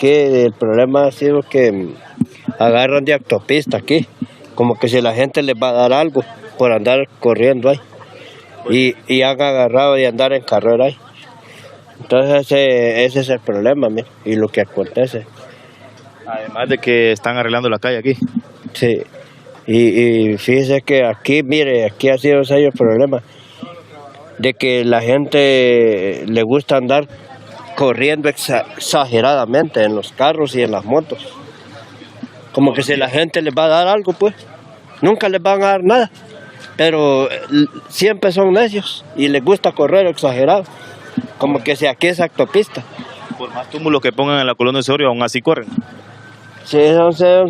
aquí el problema ha sido que agarran de autopista aquí, como que si la gente les va a dar algo por andar corriendo ahí. Y han agarrado de andar en carrera ahí. Entonces ese es el problema, mira, y lo que acontece. Además de que están arreglando la calle aquí. Sí, y fíjese que aquí, mire, aquí ha sido ese el problema, de que la gente le gusta andar corriendo exageradamente en los carros y en las motos. Como que si la gente les va a dar algo, pues, nunca les van a dar nada. Pero siempre son necios y les gusta correr exagerado, como que si aquí es autopista. Por más túmulos que pongan en la Colonia Osorio, aún así corren. Sí,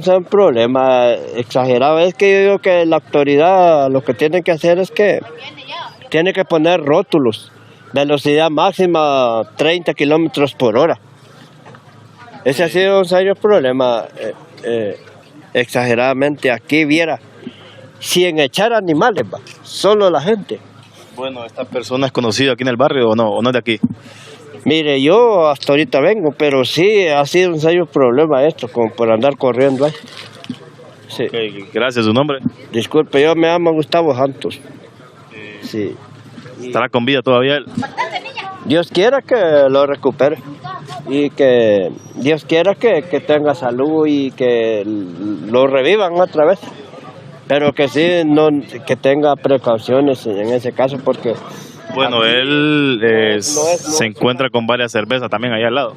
son problemas exagerados. Es que yo digo que la autoridad lo que tiene que hacer es que tiene que poner rótulos, velocidad máxima 30 kilómetros por hora. Ese ha sido un serio problema, exageradamente. Aquí viera, si en echar animales va, solo la gente. Bueno, ¿esta persona es conocida aquí en el barrio o no es de aquí? Mire, yo hasta ahorita vengo, pero sí ha sido un serio problema esto, como por andar corriendo ahí. Sí. Okay, gracias, ¿su nombre? Disculpe, yo me llamo Gustavo Santos. Sí. ¿Estará con vida todavía él? Dios quiera que lo recupere y que Dios quiera que tenga salud y que lo revivan otra vez. Pero que sí, que tenga precauciones en ese caso porque... Bueno, él se encuentra con varias cervezas también ahí al lado.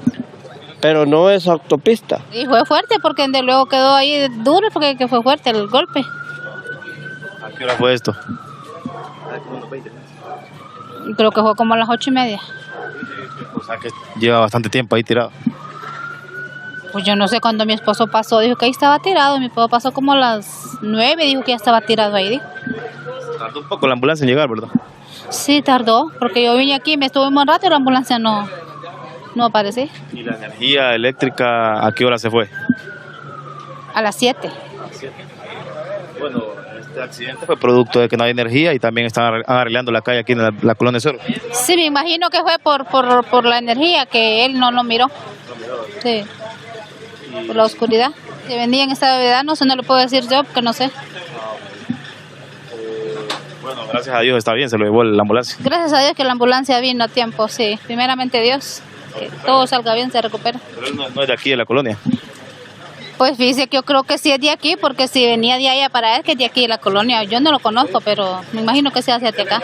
Pero no es autopista. Y fue fuerte porque de luego quedó ahí duro porque que fue fuerte el golpe. ¿A qué hora fue esto? Creo que fue como a las 8:30. O sea que lleva bastante tiempo ahí tirado. Pues yo no sé, cuando mi esposo pasó, dijo que ahí estaba tirado. Mi esposo pasó como a las 9, dijo que ya estaba tirado ahí. Dijo. Tardó un poco la ambulancia en llegar, ¿verdad? Sí, tardó, porque yo vine aquí, me estuve un buen rato y la ambulancia no apareció. ¿Y la energía eléctrica a qué hora se fue? A las 7. Bueno, este accidente fue producto de que no hay energía y también están arreglando la calle aquí en la Colonia Osorio. Sí, me imagino que fue por la energía, que él no lo miró. Sí, por la oscuridad. Que venía en esta edad, no sé, no lo puedo decir yo, porque no sé. Bueno, gracias a Dios está bien, se lo llevó la ambulancia. Gracias a Dios que la ambulancia vino a tiempo, sí. Primeramente Dios, que todo salga bien, se recupera. Pero él no es de aquí, de la colonia. Pues fíjese que yo creo que sí es de aquí, porque si venía de allá para él, que es de aquí de la colonia. Yo no lo conozco, pero me imagino que se hace de acá.